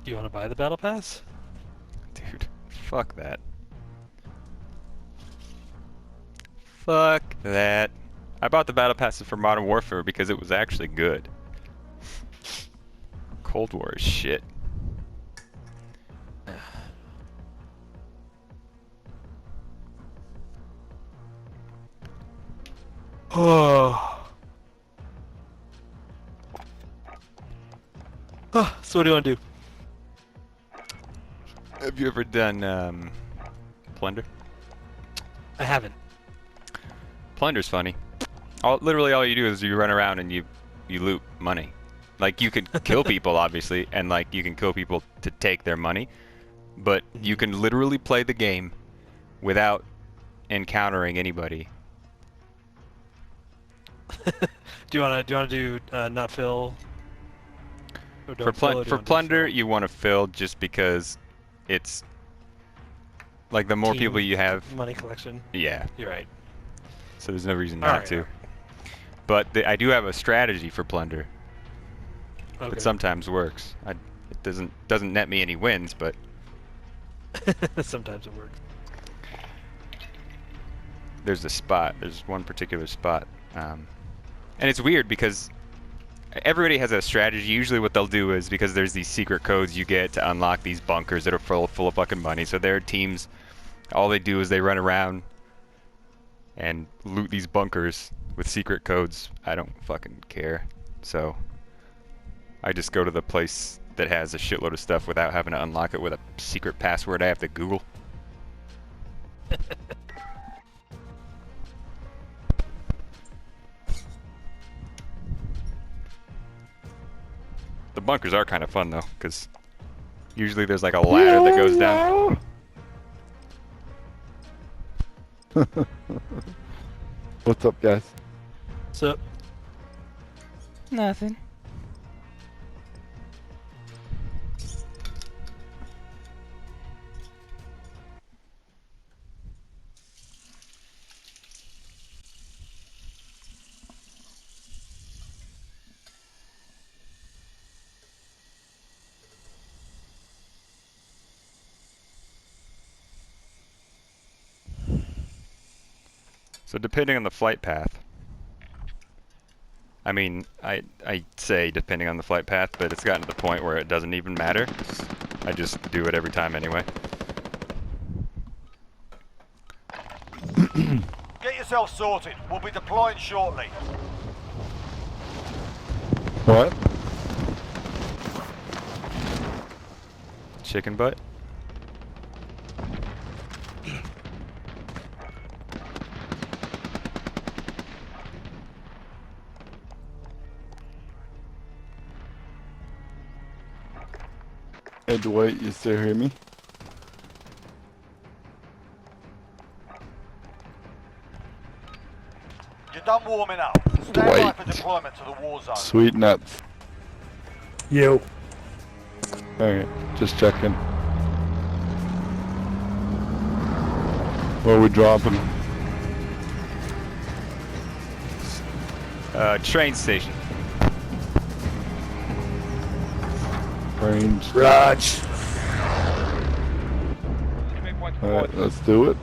Do you want to buy the battle pass? Dude, fuck that. Fuck that. I bought the battle passes for Modern Warfare because it was actually good. Cold War is shit. Oh. So what do you want to do? Have you ever done Plunder? I haven't. Plunder's funny. Literally all you do is you run around and you loot money. Like you could kill people obviously, and like you can kill people to take their money, but you can literally play the game without encountering anybody. Do you want to do not fill? Or For don't fill, or do you for wanna do Plunder, fill? you want to fill just because it's like the more Team people you have, money collection. yeah. You're right. So there's no reason not Alright, to. alright. But I do have a strategy for Plunder Okay. that sometimes works. It doesn't net me any wins, but Sometimes it works. there's a spot. There's one particular spot, and it's weird because everybody has a strategy. Usually, what they'll do is because there's these secret codes you get to unlock these bunkers that are full of fucking money. So their teams, all they do is they run around and loot these bunkers with secret codes. I don't fucking care. So I just go to the place that has a shitload of stuff without having to unlock it with a secret password I have to Google. The bunkers are kind of fun though, because usually there's like a ladder that goes down. What's up, guys? So, Nothing. So depending on the flight path, I mean, I say depending on the flight path, but it's gotten to the point where it doesn't even matter. I just do it every time anyway. Get yourself sorted. We'll be deploying shortly. What? Chicken butt? Hey, Dwight, you still hear me? You're done warming up. Stand by Dwight. for deployment to the war zone. Sweet nuts. yo. Alright, just checking. Where are we dropping? Train station. Range. Raj. Alright, let's do it.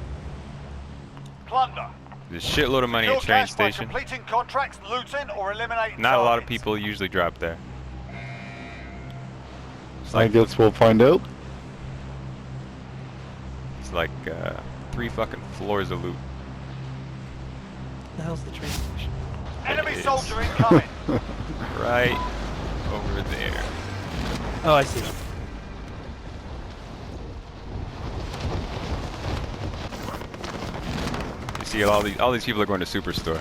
Plunder. There's a shitload of money Secure at train cash by station. completing contracts, looting, or eliminating Not a lot of targets. people usually drop there. I guess we'll find out. It's like 3 fucking floors of loot. What the hell's the train station? Enemy It is. soldier incoming. Right over there. Oh, I see. You see all these people are going to Superstore.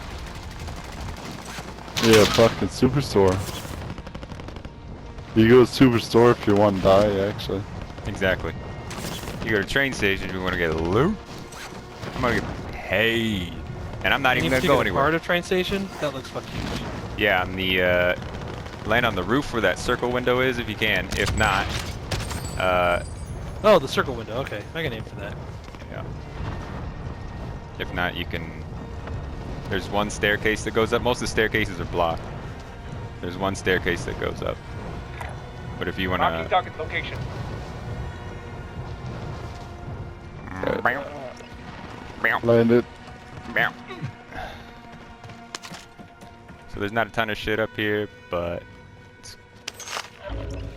Yeah, fucking Superstore. You go to Superstore if you want to die, actually. Exactly. You go to train station if you want to get loot. I'm gonna get paid. And I'm not even gonna go anywhere. Part of train station? That looks fucking huge. Yeah, on the land on the roof where that circle window is if you can. If not, Oh, the circle window. Okay, I got a name for that. yeah. If not, you can. There's one staircase that goes up. Most of the staircases are blocked. There's one staircase that goes up. But if you Marking wanna, target location. Landed. So there's not a ton of shit up here, but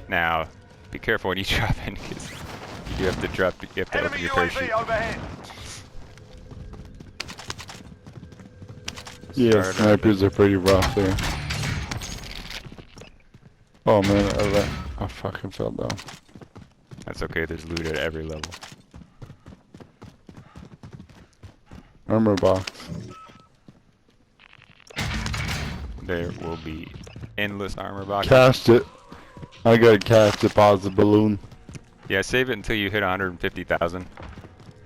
now be careful when you drop in, because you have to drop. You have to open Enemy your UAV parachute. overhead. Yeah, Start on snipers the- are pretty rough there. Oh man, I fucking fell down. That's okay. There's loot at every level. Armor box. There will be endless armor boxes. Cast it. I got a cash deposit balloon. Yeah, save it until you hit 150,000,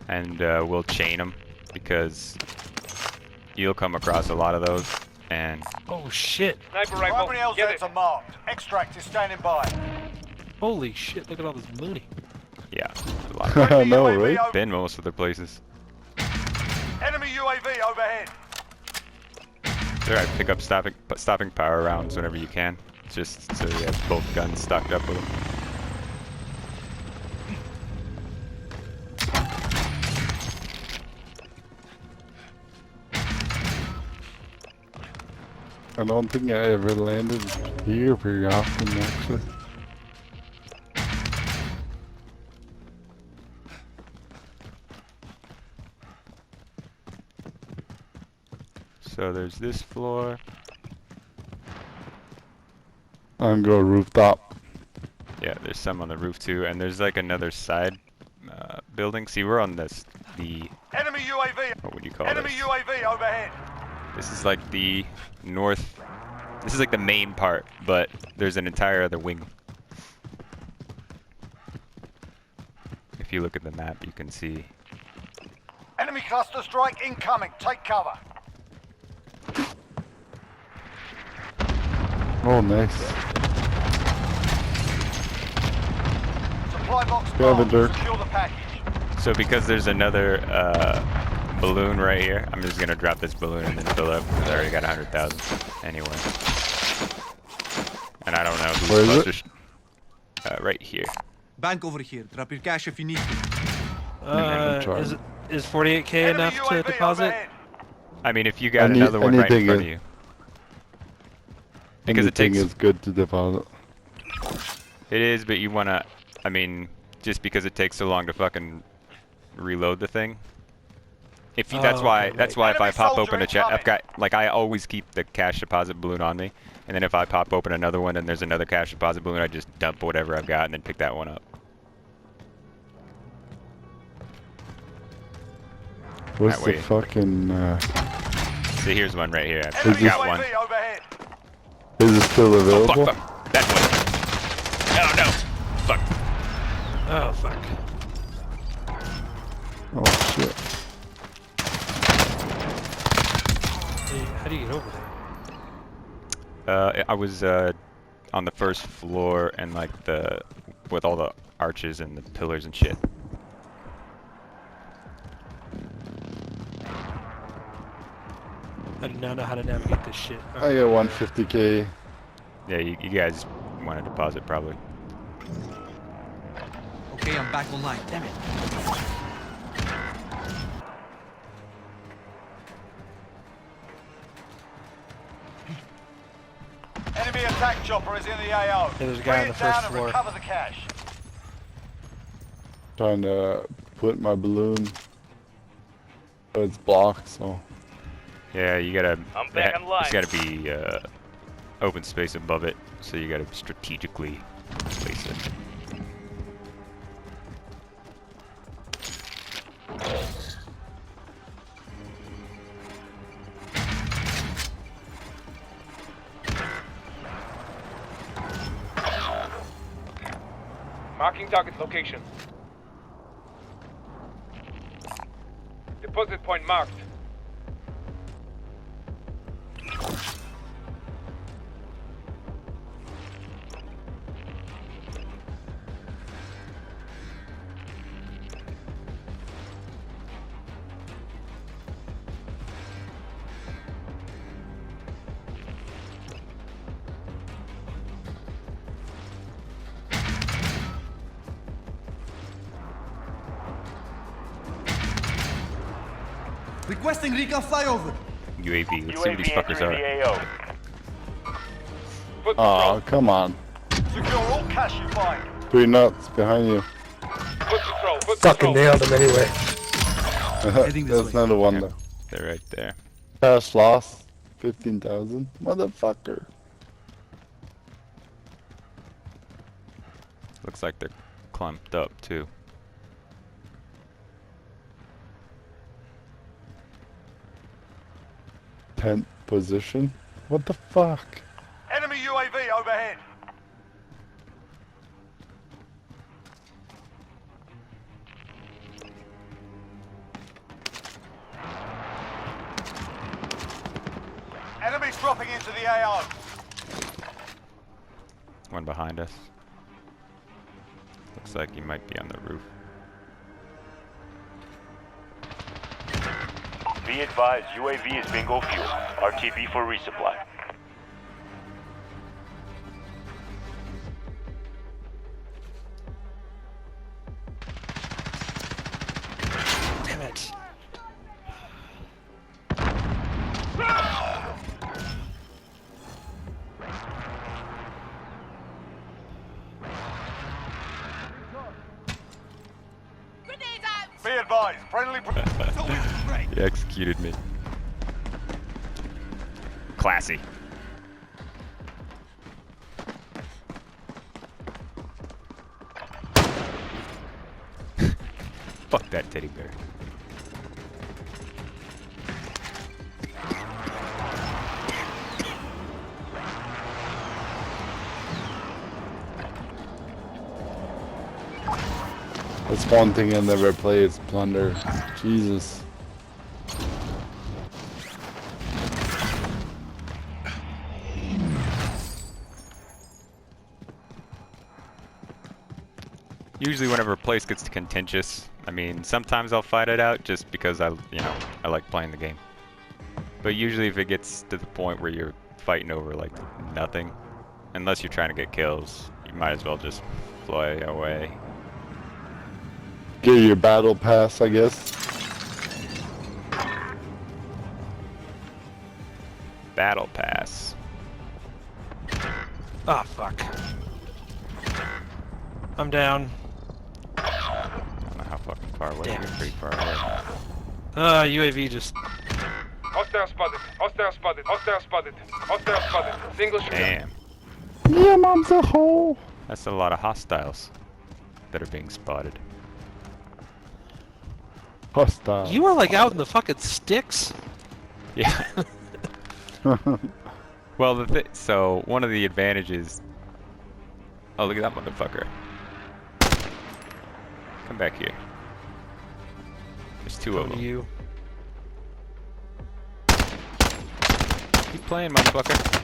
and we'll chain them, because you'll come across a lot of those. And Oh shit! Sniper rifle. Primary Get LZs it. are marked. Extract is standing by. Holy shit! Look at all this loony. yeah, a lot of I Enemy know, UAV right? over- been most of the places. Enemy UAV overhead. It's alright, pick up stopping power rounds whenever you can, just so you have both guns stocked up with them. I don't think I ever landed here very often, actually. So there's this floor. I'm going rooftop. Yeah, there's some on the roof too, and there's like another side building. See, we're on the Enemy UAV. what would you call Enemy this? UAV overhead. This is like the north. This is like the main part, but there's an entire other wing. If you look at the map, you can see. Enemy cluster strike incoming. Take cover. Oh, nice. Supply box Grab it, marked. Dirk. Secure the package. So because there's another balloon right here, I'm just gonna drop this balloon and then fill up, because I already got 100,000 anyway. And I don't know who's Where is it? closest. Right here. Bank over here. Drop your cash if you need to. try. Is 48k Enemy enough to UAV deposit? overhead. I mean, if you got Any- another one right in anything front of is- you. Because it Anything takes. is good to deposit. It is, but you wanna. I mean, just because it takes so long to fucking reload the thing. If you, that's Oh, why. okay, That's right. why if I Enemy pop soldier open a chest, I've incoming. got like I always keep the cash deposit balloon on me, and then if I pop open another one and there's another cash deposit balloon, I just dump whatever I've got and then pick that one up. What's That the way. fucking, So here's one right here. I Enemy got one. UAV overhead. is it still Oh available? fuck, fuck. That one. Oh no. Fuck. Oh fuck! Oh shit. How do you get over there? I was on the first floor and like with all the arches and the pillars and shit. I do not know how to navigate this shit. I got 150k. Yeah, you guys want to deposit probably. Okay, I'm back online. Damn it. Enemy attack chopper is in the AO. Yeah, there's a guy Bring on it the down first and floor. recover the cash. Trying to put my balloon. But it's blocked, so. Yeah, you gotta. I'm back online. There's gotta be open space above it, so you gotta strategically place it. Marking target location. Deposit point marked. Requesting recon flyover. UAV. Let's see what these fuckers are. Oh, come on. Secure all cash you find. 3 nuts behind you. Fucking nailed him anyway. Heading this That's way. not a one Yeah, though. they're right there. Cash loss. 15,000. Motherfucker. Looks like they're clumped up too. Tent position. What the fuck? Enemy UAV overhead. Enemies dropping into the AO. One behind us. Looks like he might be on the roof. Be advised, UAV is bingo fuel. RTB for resupply. Damn it. Be advised, friendly. He executed me. Classy. Fuck that teddy bear. That's one thing I never play is plunder. Jesus. Usually whenever a place gets contentious, I mean, sometimes I'll fight it out just because I like playing the game. But usually if it gets to the point where you're fighting over like nothing, unless you're trying to get kills, you might as well just fly away. Get your battle pass, I guess. Battle pass. Ah, fuck. I'm down. I don't know how fucking far away. Damn You're it. pretty far away. UAV just... Hostile spotted. Hostile spotted. Hostile spotted. Hostile spotted. Single shooter. Damn. Yeah, mom's a hole. That's a lot of hostiles that are being spotted. Hostile. You are like out in the fucking sticks? Yeah. Well, so one of the advantages. Oh, look at that motherfucker. Come back here. There's 2 of Come to them. you. Keep playing, motherfucker.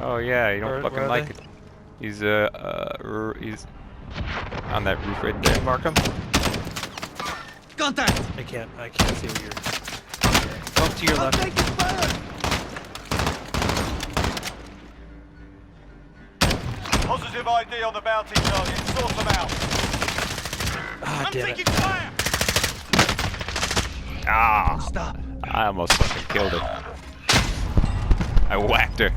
Oh yeah, you don't Where fucking are like they? it. He's he's on that roof right there. Mark him. Contact! I can't see where you're... Off to your I'm left. taking fire! Positive ID on the bounty target. Sort them out. Ah, damn it. fire. Ah! Stop. I almost fucking killed her. I whacked her.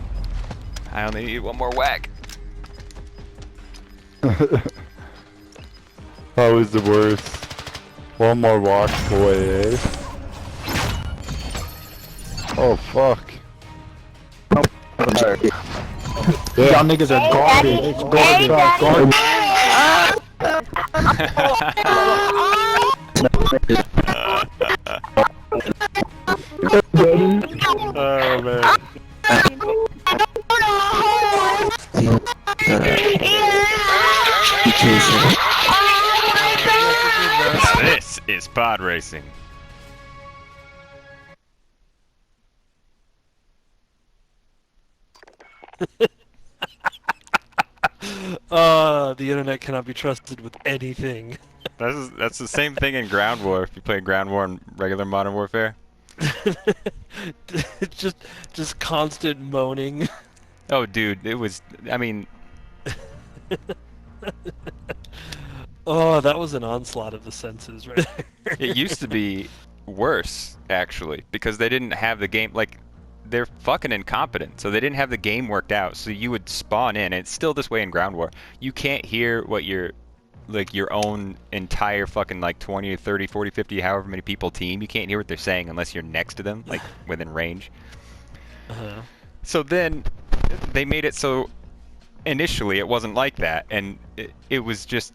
I only need one more whack. That was the worst. One more walk away, eh? Oh, fuck. Yeah. Y'all niggas are garbage. Garbage. Oh man. Now this is pod racing. The internet cannot be trusted with anything. That's the same thing in Ground War. If you play Ground War in regular Modern Warfare. It's just constant moaning. Oh, dude, it was. I mean, Oh, that was an onslaught of the senses right there. it used to be worse actually because they didn't have the game like. They're fucking incompetent, so they didn't have the game worked out. So you would spawn in, and it's still this way in Ground War. You can't hear what your own entire fucking like 20 or 30, 40, 50, however many people team. You can't hear what they're saying unless you're next to them, like within range. Uh-huh. So then they made it so initially it wasn't like that, and it was just,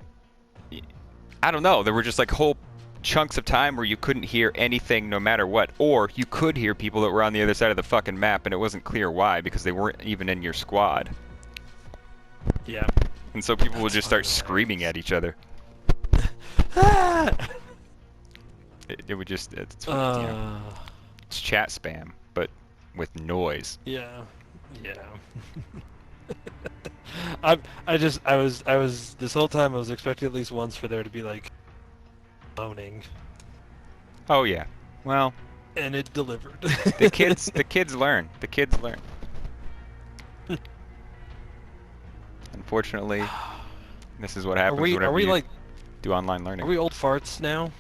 I don't know, there were just like whole chunks of time where you couldn't hear anything no matter what, or you could hear people that were on the other side of the fucking map and it wasn't clear why because they weren't even in your squad. Yeah. And so people would That's just start funny. screaming at each other. It would just, it's, you know, it's chat spam, but with noise. Yeah. Yeah. I was this whole time I was expecting at least once for there to be like moaning, Oh yeah. Well, and it delivered. the kids learn. The kids learn. Unfortunately, this is what happens whenever are we you like do online learning. are we old farts now?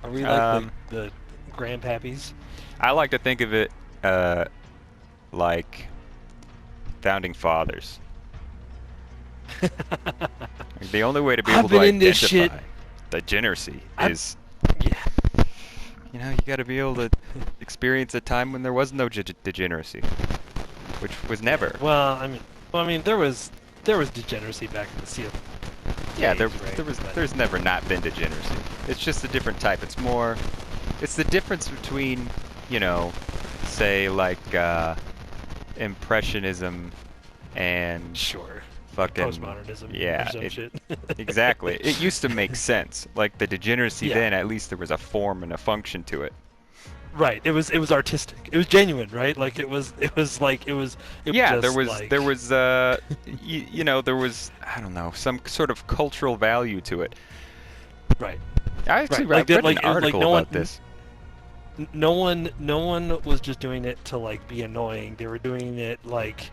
Are we like the grandpappies? I like to think of it like founding fathers. The only way to be I've able to been in this identify shit. degeneracy I've- is, Yeah. you know, you got to be able to experience a time when there was no degeneracy, which was never. Well, I mean, there was degeneracy back in the Sea of Yeah, days, right? there's never not been degeneracy. It's just a different type. It's more, it's the difference between, you know, say like impressionism and Sure. fucking Postmodernism. yeah, Or some shit. exactly. It used to make sense. Like the degeneracy Yeah. then, at least there was a form and a function to it. Right. It was artistic. It was genuine, right? Like it was Yeah, just there was like, you know, there was, I don't know, some sort of cultural value to it. right. I actually Right, like read like, an it was like article no one- about this. No one was just doing it to like be annoying. They were doing it like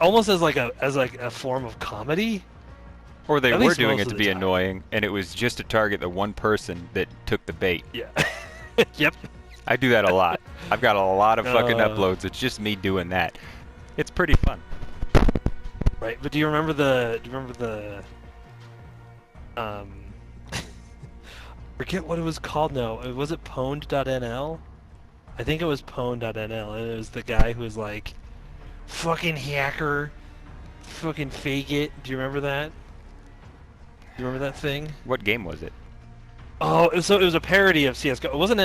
almost as like a form of comedy. Or they At were least doing most it to of be the time. annoying, and it was just to target the one person that took the bait. Yeah. Yep. I do that a lot. I've got a lot of fucking Uh. uploads. It's just me doing that. It's pretty fun. Right. But do you remember the forget what it was called now. Was it pwned.nl? I think it was pwned.nl, and it was the guy who was like, fucking hacker, fucking faggot. Do you remember that? Do you remember that thing? What game was it? Oh, so it was a parody of CS:GO. It wasn't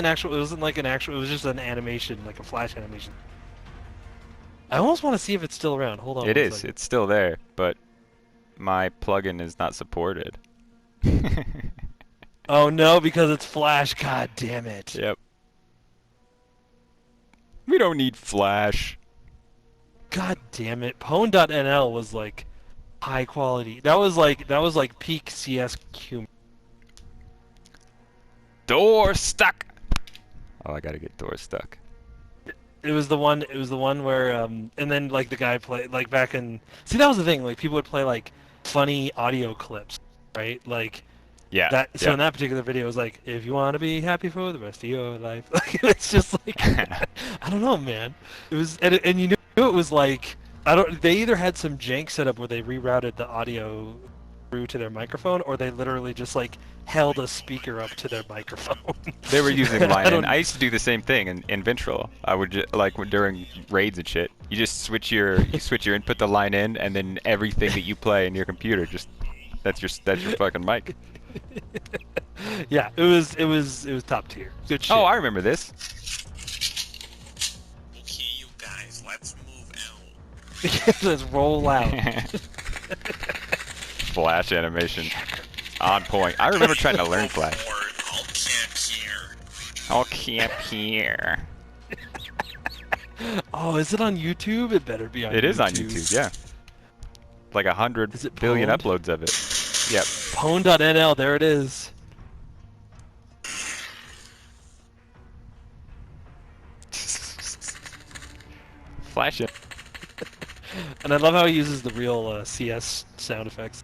like an actual, it was just an animation, like a Flash animation. I almost want to see if it's still around. Hold on. It one is. second. It's still there, but my plugin is not supported. Oh no, because it's Flash. God damn it. Yep. We don't need Flash. God damn it. Pwn.nl was like high quality. That was like peak CS humor. Door stuck. Oh, I gotta get door stuck. It was the one where and then like the guy played like back in, see, that was the thing, like people would play like funny audio clips, right? Like Yeah. that, so yeah. in that particular video it was like, if you want to be happy for the rest of your life. Like it's just like I don't know, man. It was, and you knew it was like, they either had some jank setup where they rerouted the audio through to their microphone, or they literally just like held a speaker up to their microphone. They were using I line in. don't- I used to do the same thing in Ventral. I would like during raids and shit. You just switch your input to line in, and then everything that you play in your computer just that's your fucking mic. Yeah, it was top tier. Good shit. Oh, I remember this. Okay, you guys, let's move out. Let's roll out. Flash animation. On point. I remember trying to learn Flash. I'll camp here. I'll camp here. Oh, is it on YouTube? It better be on YouTube. It is on YouTube, yeah. Like 100 Is it billion pwned? uploads of it. Yep. Pwn.nl, there it is. Flash it. And I love how he uses the real CS sound effects.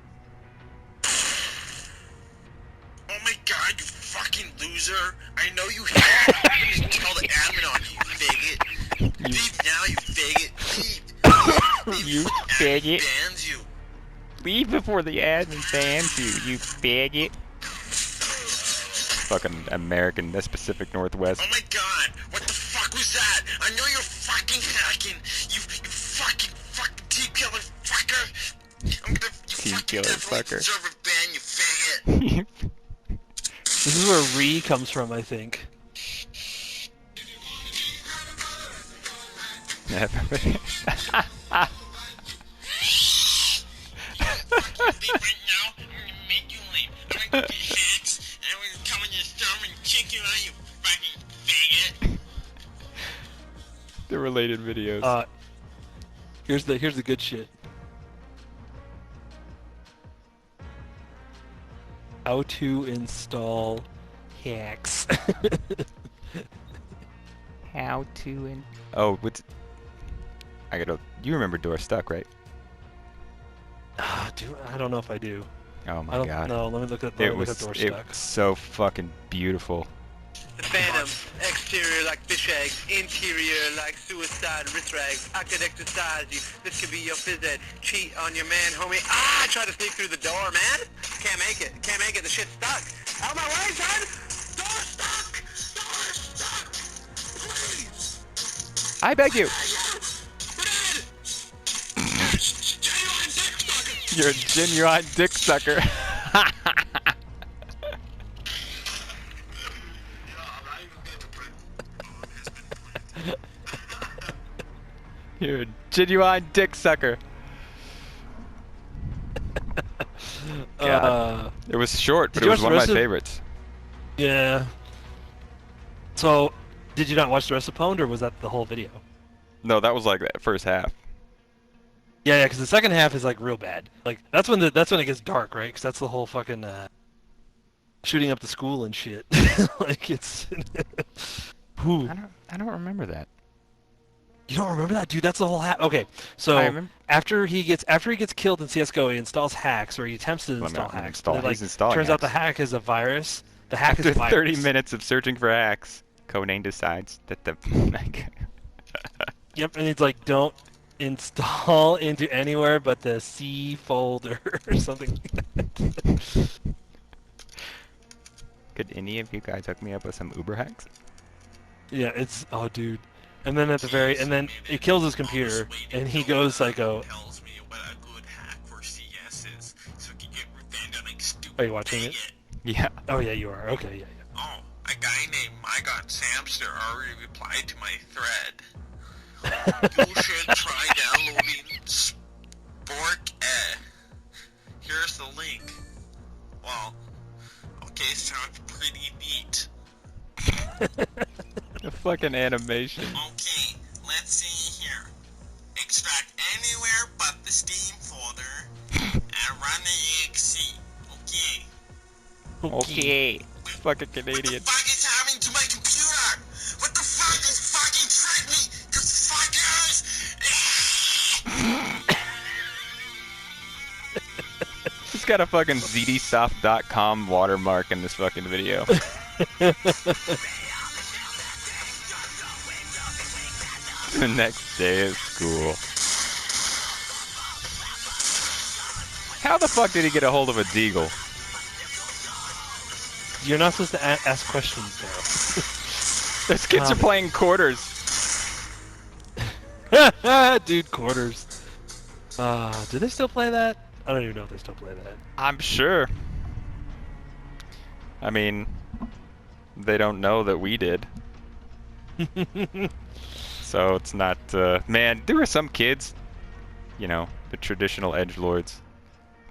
Oh my god, you fucking loser! I know you hate me. I'm gonna tell the admin on you, faggot. Leave now, you faggot. Leave. You Admin faggot. bans you. Leave before the admin bans you faggot. Fucking American, that's Pacific Northwest. Oh my god, what the fuck was that? I know you're fucking hacking. You fucking team killer fucker. I'm gonna Team fucking killer definitely fucker. deserve a ban, you faggot. This is where Re comes from, I think. Leave right now, I'm gonna make you leave. I'm gonna get hacks, and I'm gonna come in your server and kick you out, you fucking faggot. The related videos. Here's the good shit. How to install hacks. How to Oh, what's... I gotta... You remember Door Stuck, right? Dude, I don't know if I do. Oh I my don't god. know. Let me look at It Door was Stuck. so fucking beautiful. The Phantom, exterior like fish eggs, interior like suicide wrist rags. I could exercise you, this could be your phys ed. Cheat on your man, homie. Ah, try to sneak through the door, man. Can't make it, the shit's stuck. Out of my way, son! Door stuck! Door stuck! Please! I beg you! You're a genuine dick sucker. You're a genuine dick sucker. God. It was short, but did it you was watch one the of my rest of- favorites. Yeah. So, did you not watch the rest of Pwned, or was that the whole video? No, that was like that first half. Yeah, because the second half is like real bad. Like that's when it gets dark, right? Because that's the whole fucking shooting up the school and shit. Like it's. Whew. I don't remember that. You don't remember that, dude? That's the whole hack. Okay, so I remember. after he gets killed in CS:GO, he installs hacks, or he attempts to install hacks. But He's installing turns out the hacks. hack is a virus. The hack After is a virus. 30 minutes of searching for hacks, Codename decides that the. Yep, and it's like, don't install into anywhere but the C folder or something like that. Could any of you guys hook me up with some Uber hacks? Yeah, it's dude. And then and then it kills his computer, and he goes psycho. Tells me what a good hack for CS is, so you can get revenge on like stupid Are you watching it? faggot. Yeah. Oh yeah, you are. Okay, yeah, yeah. Oh, a guy named I Got Samster already replied to my thread. You should try downloading Spork. Here's the link. Well, okay, sounds pretty neat. The fucking animation. Okay, let's see here. Extract anywhere but the Steam folder and run the exe. Okay. Okay. Fucking Canadian. What the fuck is happening to my computer? What the fuck is fucking tricked me? You fuckers! He's got a fucking zdsoft.com watermark in this fucking video. The next day at school. How the fuck did he get a hold of a deagle? You're not supposed to ask questions there. Those kids are playing quarters. Dude, quarters. Do they still play that? I don't even know if they still play that. I'm sure. I mean, they don't know that we did. So it's not, man, there were some kids, you know, the traditional edgelords,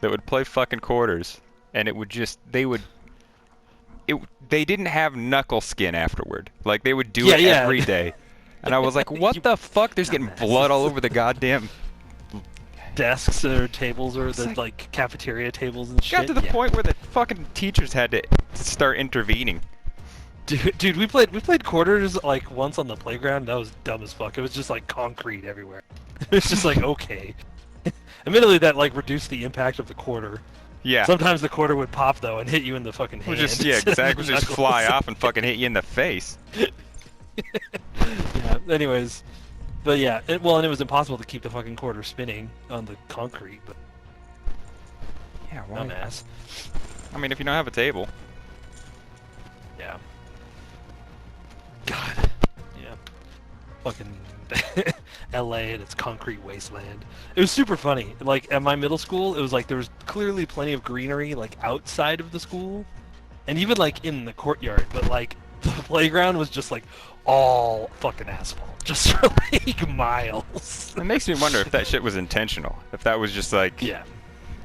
that would play fucking quarters, and it would just, they didn't have knuckle skin afterward. Like, they would do it every day. And I was like, what the fuck? There's getting blood all over the goddamn desks or tables or the like cafeteria tables and shit. got to the point where the fucking teachers had to start intervening. Dude, we played quarters like once on the playground. That was dumb as fuck. It was just like concrete everywhere. It's just like, okay. Admittedly, that like reduced the impact of the quarter. Yeah. Sometimes the quarter would pop though and hit you in the fucking hand. Yeah, exactly. Just fly off and fucking hit you in the face. Yeah. Anyways, but yeah, and it was impossible to keep the fucking quarter spinning on the concrete. But Yeah, why? dumbass. I mean, if you don't have a table. Yeah. God. Yeah. Fucking L.A. and its concrete wasteland. It was super funny. Like at my middle school, it was like there was clearly plenty of greenery like outside of the school, and even like in the courtyard. But like the playground was just like all fucking asphalt, just for like miles. It makes me wonder if that shit was intentional. If that was just like, Yeah.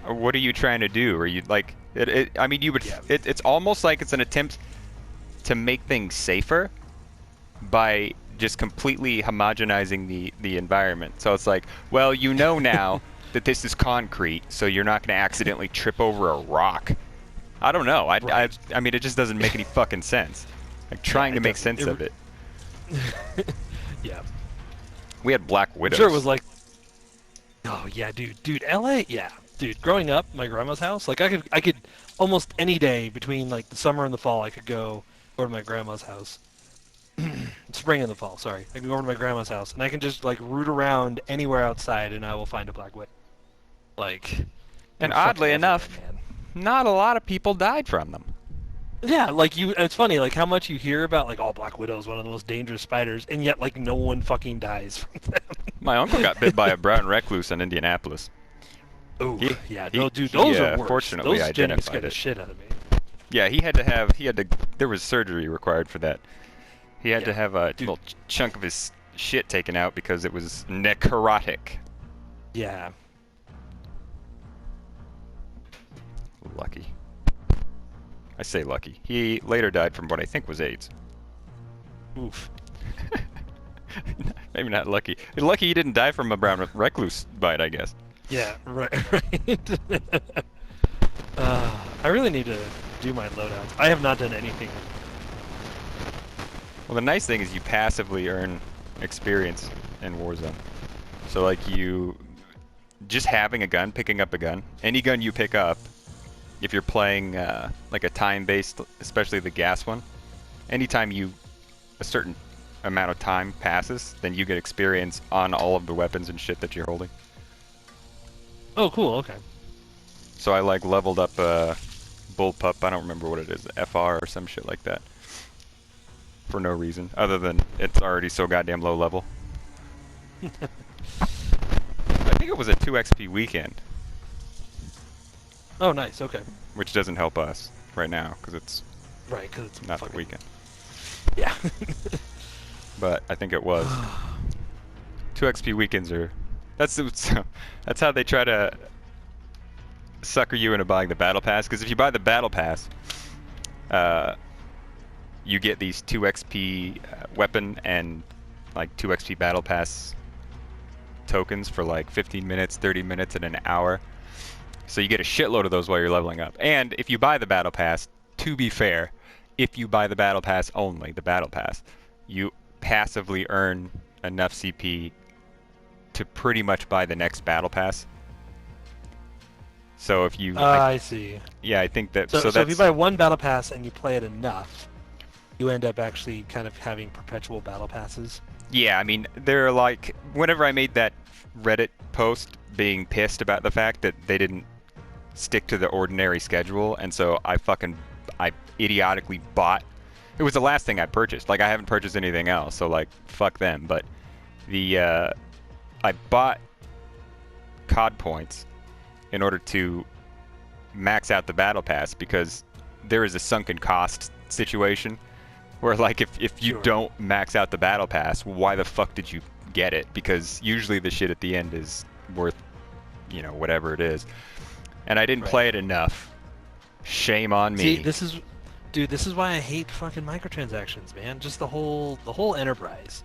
what are you trying to do? Or you like it? I mean, you would. Yeah. It's almost like it's an attempt to make things safer by just completely homogenizing the environment. So it's like, well, you know now that this is concrete, so you're not going to accidentally trip over a rock. I don't know. I mean, it just doesn't make any fucking sense. Like trying to make sense of it. Yeah. We had Black Widows. Sure, it was like, oh yeah, dude, LA, yeah, dude. Growing up, my grandma's house, like I could almost any day between like the summer and the fall, I could go over to my grandma's house. Spring and the fall, sorry. I can go over to my grandma's house, and I can just like root around anywhere outside, and I will find a black widow. Like, And they're fucking oddly enough, everywhere, man. not a lot of people died from them. Yeah, like it's funny, like how much you hear about like, oh, Black Widow is one of the most dangerous spiders, and yet like no one fucking dies from them. My uncle got bit by a brown recluse in Indianapolis. Oh, yeah, he- no, dude, he, those are worse. fortunately those genuinely identified scared the it. shit out of me. Yeah, there was surgery required for that. He had to have a little chunk of his shit taken out because it was necrotic. Yeah. Lucky. I say lucky. He later died from what I think was AIDS. Oof. Maybe not lucky. Lucky he didn't die from a brown recluse bite, I guess. Yeah, right. I really need to do my loadouts. I have not done anything. Well, the nice thing is you passively earn experience in Warzone. So, like, you just having a gun, picking up a gun, any gun you pick up, if you're playing like a time-based, especially the gas one, anytime a certain amount of time passes, then you get experience on all of the weapons and shit that you're holding. Oh, cool. Okay. So I like leveled up bullpup. I don't remember what it is, FR or some shit like that. For no reason, other than it's already so goddamn low level. I think it was a 2 XP weekend. Oh, nice. Okay. Which doesn't help us right now, because it's Right, because it's not fucking... the weekend. Yeah. But I think it was. 2 XP weekends are... That's how they try to sucker you into buying the Battle Pass, because if you buy the Battle Pass, you get these 2 XP weapon and like 2 XP Battle Pass tokens for like 15 minutes, 30 minutes, and an hour. So you get a shitload of those while you're leveling up. And if you buy the Battle Pass, to be fair, if you buy the Battle Pass only, the Battle Pass, you passively earn enough CP to pretty much buy the next Battle Pass. So if you... I see. Yeah, I think that... So that's, if you buy one Battle Pass and you play it enough, you end up actually kind of having perpetual Battle Passes. Yeah, I mean, they're like... Whenever I made that Reddit post being pissed about the fact that they didn't stick to the ordinary schedule, and so I idiotically bought... It was the last thing I purchased. Like, I haven't purchased anything else, so, like, fuck them. But I bought COD points in order to max out the Battle Pass, because there is a sunken cost situation where, like, if you don't max out the Battle Pass, why the fuck did you get it? Because usually the shit at the end is worth, you know, whatever it is. And I didn't play it enough. Shame on me. See, this is why I hate fucking microtransactions, man. Just the whole enterprise.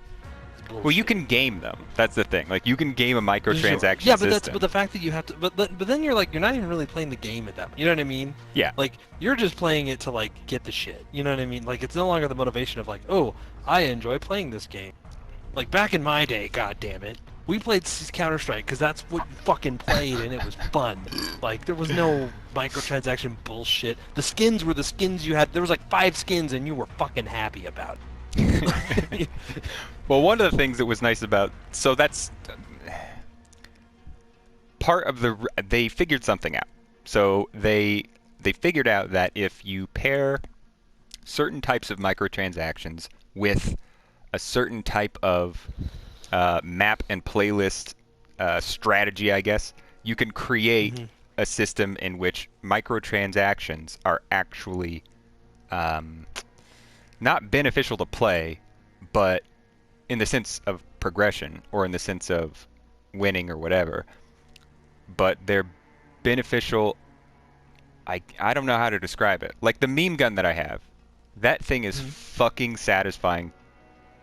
Well, you can game them. That's the thing. Like, you can game a microtransaction Yeah, but system. but the fact that you have to, but then you're like, you're not even really playing the game at that point. You know what I mean? Yeah. Like, you're just playing it to like get the shit. You know what I mean? Like, it's no longer the motivation of like, oh, I enjoy playing this game. Like back in my day, god damn it, we played Counter-Strike because that's what you fucking played, and it was fun. Like, there was no microtransaction bullshit. The skins were the skins you had. There was like 5 skins, and you were fucking happy about it. Well, one of the things that was nice about... So that's... part of the... They figured something out. So they figured out that if you pair certain types of microtransactions with a certain type of map and playlist strategy, I guess, you can create a system in which microtransactions are actually not beneficial to play, but in the sense of progression or in the sense of winning or whatever, but they're beneficial. I don't know how to describe it. Like the meme gun that I have, that thing is fucking satisfying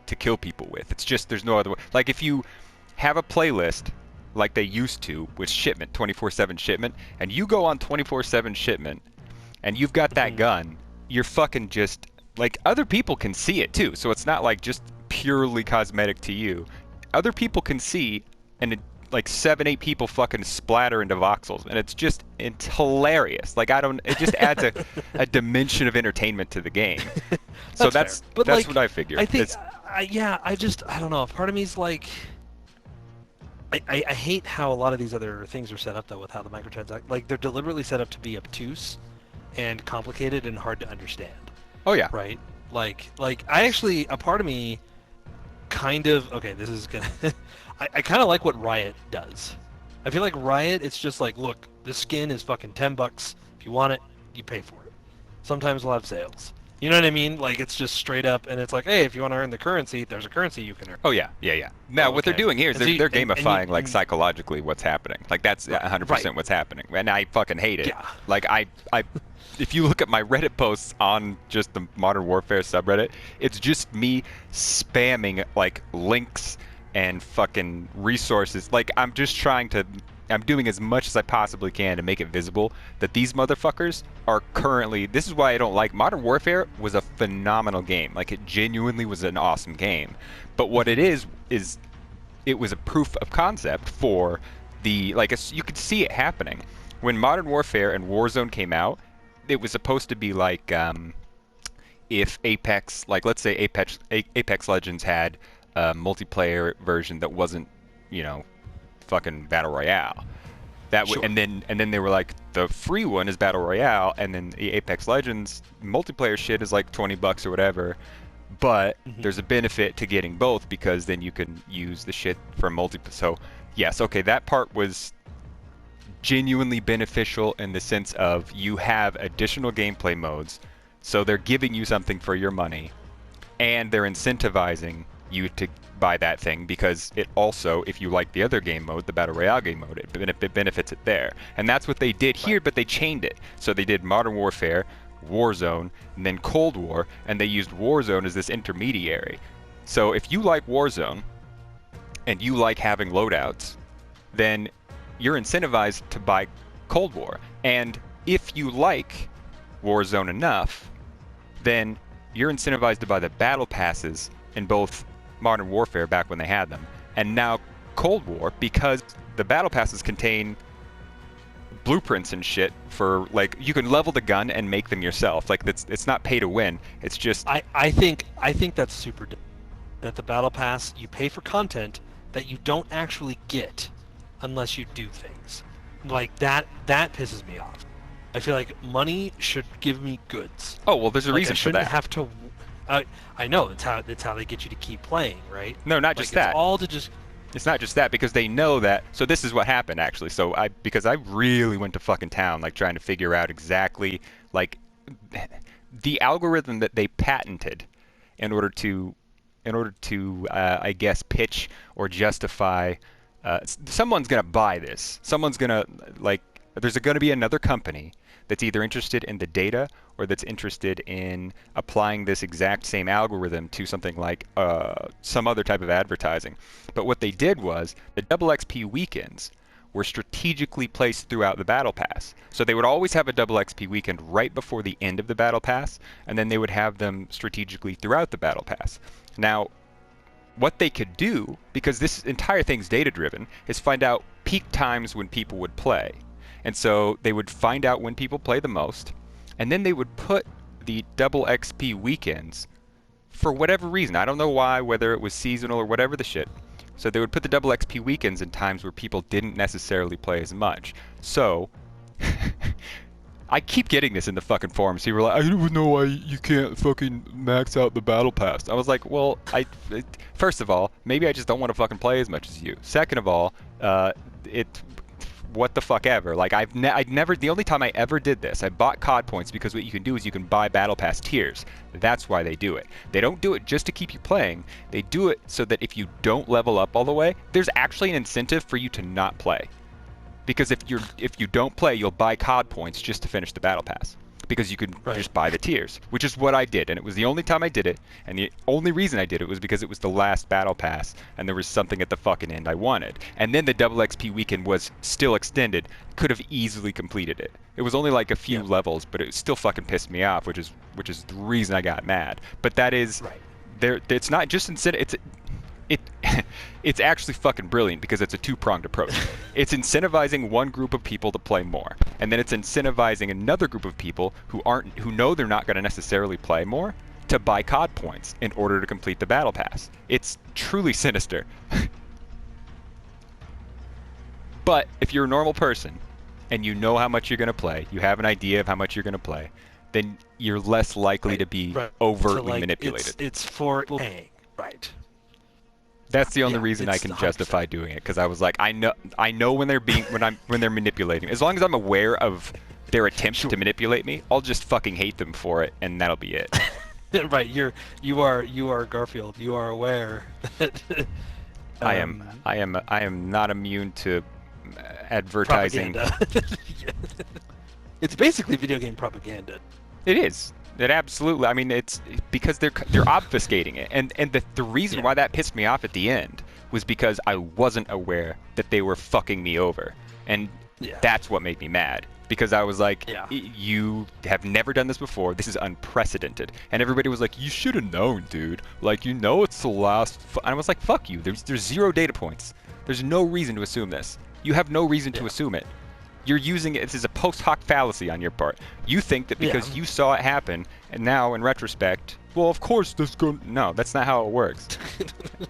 to kill people with. It's just, there's no other way. Like if you have a playlist like they used to with shipment, 24/7 shipment, and you go on 24/7 shipment and you've got that gun, you're fucking just, like, other people can see it too. So it's not like just purely cosmetic to you. Other people can see, and like 7-8 people fucking splatter into voxels, and it's hilarious. Like it just adds a dimension of entertainment to the game. So that's like, what I figure. I think, I don't know. Part of me is like, I hate how a lot of these other things are set up though, with how the microtransact, like they're deliberately set up to be obtuse and complicated and hard to understand. Oh yeah. Right. Like I actually, a part of me kind of, okay, this is gonna I kind of like what Riot does. I feel like Riot, it's just like, look, this skin is fucking $10. If you want it, you pay for it. Sometimes we'll have sales. You know what I mean? Like, it's just straight up, and it's like, hey, if you want to earn the currency, there's a currency you can earn. Oh yeah. Now what they're doing here is they're gamifying like psychologically what's happening. Like that's 100% what's happening, and I fucking hate it. Yeah. Like I if you look at my Reddit posts on just the Modern Warfare subreddit, it's just me spamming like links and fucking resources. Like I'm doing as much as I possibly can to make it visible that these motherfuckers are currently, this is why I don't like Modern Warfare. Was a phenomenal game. Like it genuinely was an awesome game. But what it is it was a proof of concept for the, like, you could see it happening. When Modern Warfare and Warzone came out, it was supposed to be like if Apex, like let's say Apex Legends had a multiplayer version that wasn't, fucking Battle Royale. Sure. And then they were like, the free one is Battle Royale, and then the Apex Legends multiplayer shit is like $20 or whatever. But there's a benefit to getting both because then you can use the shit for multiplayer. So yes, okay, that part was genuinely beneficial in the sense of you have additional gameplay modes, so they're giving you something for your money, and they're incentivizing you to buy that thing because it also, if you like the other game mode, the Battle Royale game mode, it benefits it there. And that's what they did here, but they chained it. So they did Modern Warfare, Warzone, and then Cold War, and they used Warzone as this intermediary. So if you like Warzone, and you like having loadouts, then you're incentivized to buy Cold War. And if you like Warzone enough, then you're incentivized to buy the battle passes in both Modern Warfare back when they had them, and now Cold War, because the battle passes contain blueprints and shit for, like, you can level the gun and make them yourself. Like, it's not pay to win. It's just I think that's super dope. That the battle pass, you pay for content that you don't actually get unless you do things. Like that pisses me off. I feel like money should give me goods. Oh well, there's a reason for that. I shouldn't have to. I know that's how they get you to keep playing, right? No, not just that. It's all to just. It's not just that, because they know that. So this is what happened actually. So because I really went to fucking town, like trying to figure out exactly like the algorithm that they patented in order to I guess pitch or justify. Someone's gonna buy this. Someone's gonna, like, there's gonna be another company that's either interested in the data or that's interested in applying this exact same algorithm to something like some other type of advertising. But what they did was the double XP weekends were strategically placed throughout the battle pass. So they would always have a double XP weekend right before the end of the battle pass, and then they would have them strategically throughout the battle pass. Now, what they could do, because this entire thing's data driven, is find out peak times when people would play. And so they would find out when people play the most, and then they would put the double XP weekends for whatever reason. I don't know why, whether it was seasonal or whatever the shit. So they would put the double XP weekends in times where people didn't necessarily play as much. So I keep getting this in the fucking forums. People are like, I don't know why you can't fucking max out the battle pass. I was like, well, first of all, maybe I just don't want to fucking play as much as you. Second of all, what the fuck ever. Like, I'd never, the only time I ever did this, I bought COD points because what you can do is you can buy battle pass tiers. That's why they do it. They don't do it just to keep you playing. They do it so that if you don't level up all the way, there's actually an incentive for you to not play. Because if you don't play, you'll buy COD points just to finish the battle pass. Because you could just buy the tiers, which is what I did, and it was the only time I did it, and the only reason I did it was because it was the last battle pass, and there was something at the fucking end I wanted. And then the double XP weekend was still extended, could have easily completed it. It was only like a few levels, but it still fucking pissed me off, which is the reason I got mad. But that is, it's not just incentive. It's actually fucking brilliant because it's a two-pronged approach. It's incentivizing one group of people to play more, and then it's incentivizing another group of people who know they're not going to necessarily play more to buy COD points in order to complete the battle pass. It's truly sinister. But if you're a normal person and you know how much you're going to play, you have an idea of how much you're going to play, then you're less likely to be overtly manipulated. It's for paying, right? That's the only reason I can justify doing it, because I was like, I know when they're manipulating. As long as I'm aware of their attempt to manipulate me, I'll just fucking hate them for it, and that'll be it. Right, you are Garfield. You are aware that I am not immune to advertising. It's basically video game propaganda. It is. It absolutely. I mean, it's because they're obfuscating it, and the reason why that pissed me off at the end was because I wasn't aware that they were fucking me over, and that's what made me mad. Because I was like, you have never done this before. This is unprecedented, and everybody was like, you should have known, dude. Like, you know, it's the last. And I was like, fuck you. There's 0 data points. There's no reason to assume this. You have no reason to assume it. You're using it as a post hoc fallacy on your part. You think that because you saw it happen, and now in retrospect, well, of course this going. No, that's not how it works.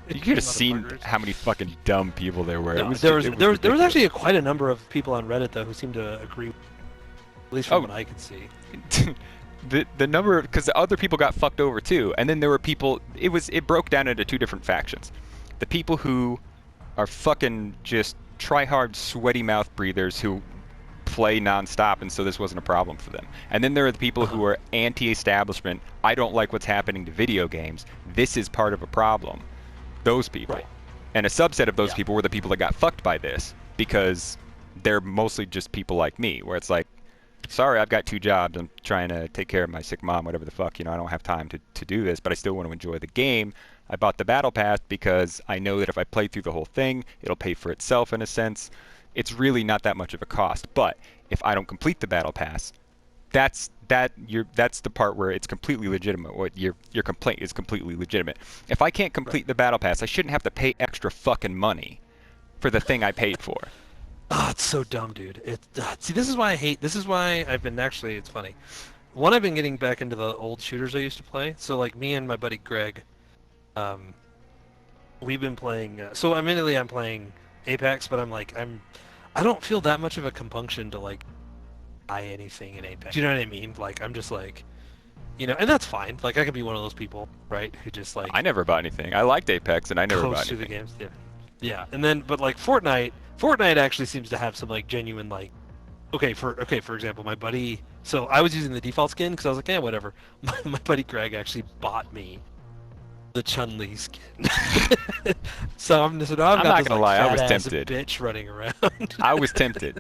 You could have seen how many fucking dumb people there were. No, there was actually quite a number of people on Reddit though who seemed to agree, at least from what I could see. the number, because the other people got fucked over too, and then there were people. It broke down into 2 different factions. The people who are fucking just try-hard, sweaty mouth breathers who play non-stop, and so this wasn't a problem for them. And then there are the people who are anti-establishment. I don't like what's happening to video games. This is part of a problem. Those people. And a subset of those people were the people that got fucked by this, because they're mostly just people like me, where it's like, sorry, I've got 2 jobs. I'm trying to take care of my sick mom, whatever the fuck. You know, I don't have time to do this, but I still want to enjoy the game. I bought the battle pass because I know that if I play through the whole thing, it'll pay for itself in a sense. It's really not that much of a cost. But if I don't complete the battle pass, that's the part where it's completely legitimate. What your complaint is completely legitimate. If I can't complete the battle pass, I shouldn't have to pay extra fucking money for the thing I paid for. Oh, it's so dumb, dude. See, this is why I hate. This is why I've been actually. It's funny. One, I've been getting back into the old shooters I used to play. So like me and my buddy Greg, we've been playing. So admittedly, I'm playing Apex, but I don't feel that much of a compunction to like buy anything in Apex. You know what I mean? Like I'm just like, you know, and that's fine. Like I could be one of those people, right? Who just like. I never bought anything. I liked Apex, and I never bought anything. The games, yeah. And then, but like Fortnite actually seems to have some like genuine like. Okay, for example, my buddy. So I was using the default skin because I was like, yeah, whatever. My buddy Greg actually bought me the Chun-Li skin. So I'm not gonna lie, I was tempted. Bitch running around. I was tempted,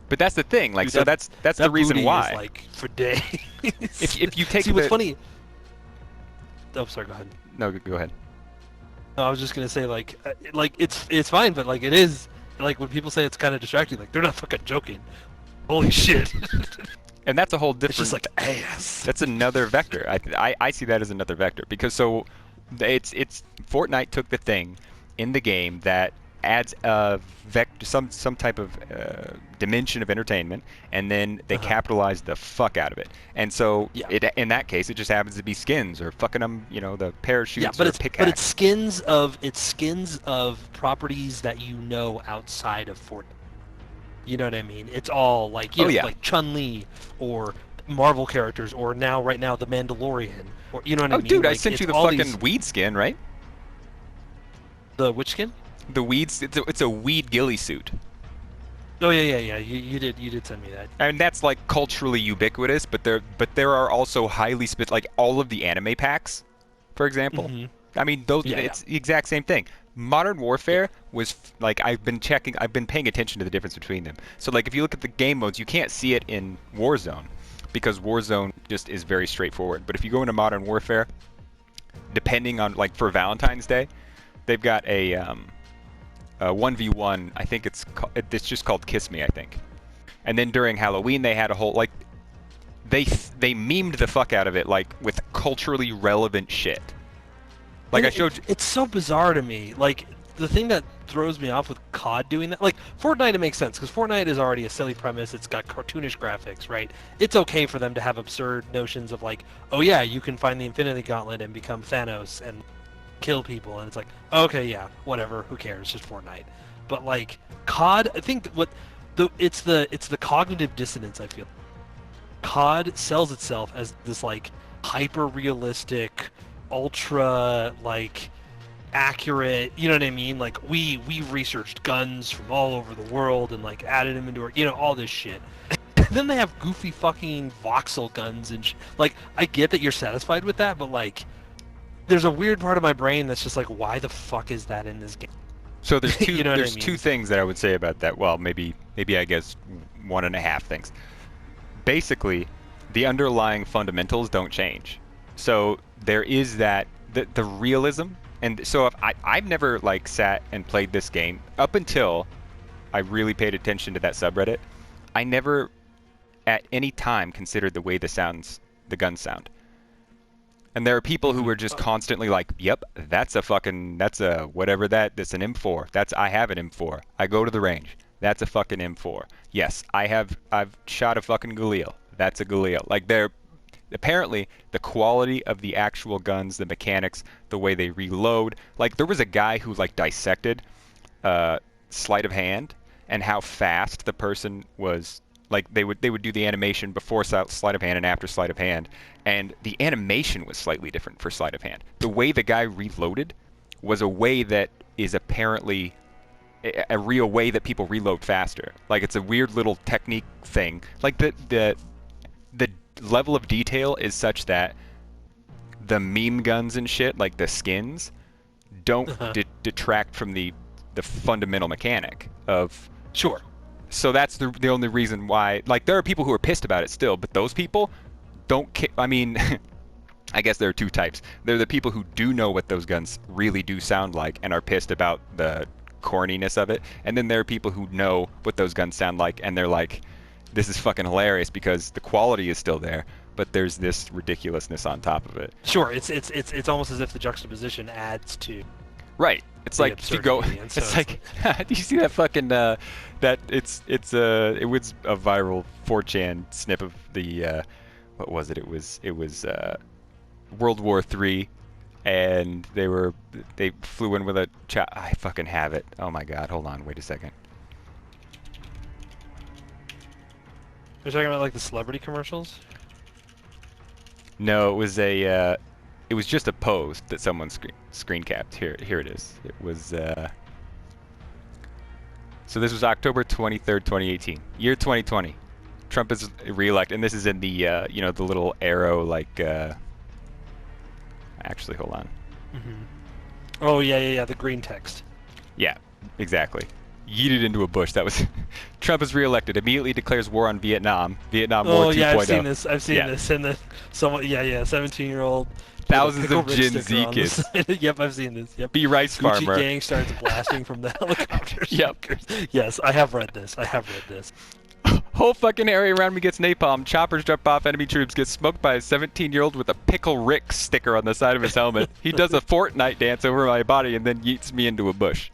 but that's the thing. Like, dude, so that's the reason why. Is, like for days. If you take what's funny. Oh, sorry. Go ahead. No, go ahead. No, I was just gonna say like it's fine, but like it is like when people say it's kind of distracting, like they're not fucking joking. Holy shit. And that's a whole different. It's just like ass. That's another vector. I see that as another vector because so It's Fortnite took the thing in the game that adds a some type of dimension of entertainment, and then they capitalize the fuck out of it. And so in that case, it just happens to be skins or fucking the parachutes or pickaxe. But it's skins of properties that you know outside of Fortnite. You know what I mean? It's all like like Chun-Li or Marvel characters, or right now the Mandalorian, or you know what I mean? Dude, like, I sent you the fucking weed skin, right? The which skin? The weeds. It's a weed ghillie suit. Oh yeah. You did send me that. And that's like culturally ubiquitous, but there are also highly like all of the anime packs, for example. I mean, it's the exact same thing. Modern Warfare was like I've been paying attention to the difference between them. So like if you look at the game modes, you can't see it in Warzone because Warzone just is very straightforward. But if you go into Modern Warfare, depending on like for Valentine's Day, they've got a 1v1. I think it's just called Kiss Me, I think. And then during Halloween, they had a whole like they memed the fuck out of it like with culturally relevant shit. Like I showed you. It's so bizarre to me. Like the thing that throws me off with COD doing that, like Fortnite, it makes sense because Fortnite is already a silly premise. It's got cartoonish graphics, right? It's okay for them to have absurd notions of like, oh yeah, you can find the Infinity Gauntlet and become Thanos and kill people, and it's like, okay, yeah, whatever, who cares? It's just Fortnite. But like COD, I think it's the cognitive dissonance. I feel COD sells itself as this like hyper realistic, ultra like accurate, you know what I mean? Like we researched guns from all over the world and like added them into our, all this shit. Then they have goofy fucking voxel guns and like I get that you're satisfied with that, but like there's a weird part of my brain that's just like, why the fuck is that in this game? So there's two there's two things that I would say about that. Well, maybe I guess 1.5 things. Basically, the underlying fundamentals don't change. So there is that the realism, and so if I've never like sat and played this game up until I really paid attention to that subreddit. I never at any time considered the way the guns sound. And there are people who were just constantly like, yep, that's a whatever that's an M4. I have an M4. I go to the range. That's a fucking M4. Yes, I've shot a fucking Galil. That's a Galil. Like apparently the quality of the actual guns, the mechanics, the way they reload. Like there was a guy who like dissected sleight of hand and how fast the person was. Like they would do the animation before sleight of hand and after sleight of hand, and the animation was slightly different for sleight of hand. The way the guy reloaded was a way that is apparently a real way that people reload faster. Like it's a weird little technique thing. Like the level of detail is such that the meme guns and shit, like the skins, don't detract from the fundamental mechanic of. Sure. So that's the only reason why. Like there are people who are pissed about it still, but those people don't care. I mean, I guess there are two types. They're the people who do know what those guns really do sound like and are pissed about the corniness of it, and then there are people who know what those guns sound like and they're like, this is fucking hilarious because the quality is still there, but there's this ridiculous's on top of it. Sure, it's almost as if the juxtaposition adds to. Right. It's like if you go. It's like, do you see that fucking that? It was a viral 4chan snip of the what was it? It was World War III, and they flew in with a I fucking have it. Oh my god! Hold on, wait a second. You're talking about like the celebrity commercials? No, it was it was just a post that someone screen capped. Here it is. It was so this was October 23rd, 2018. Year 2020. Trump is re-elected, and this is in the the little arrow like actually hold on. Oh yeah, the green text. Yeah, exactly. Yeeted into a bush. That was Trump is re-elected. Immediately declares war on Vietnam. Vietnam War 2.0. Oh yeah, I've seen this. And then someone, 17-year-old. Thousands of Gen Z kids. Yep, I've seen this. Yep. Be rice Gucci farmer. gang starts blasting from the helicopters. Yep. Yes, I have read this. Whole fucking area around me gets napalm. Choppers drop off enemy troops. Gets smoked by a 17-year-old with a Pickle Rick sticker on the side of his helmet. He does a Fortnite dance over my body and then yeets me into a bush.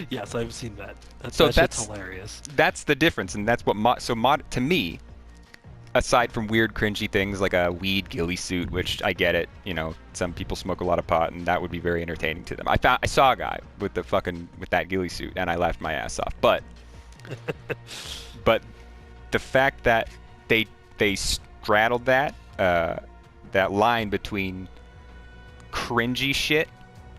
Yes, I've seen that. So That shit's hilarious. That's the difference, and that's what mod to me. Aside from weird, cringy things like a weed ghillie suit, which I get it, you know, some people smoke a lot of pot, and that would be very entertaining to them. I saw a guy with that ghillie suit, and I laughed my ass off. But the fact that they straddled that line between cringy shit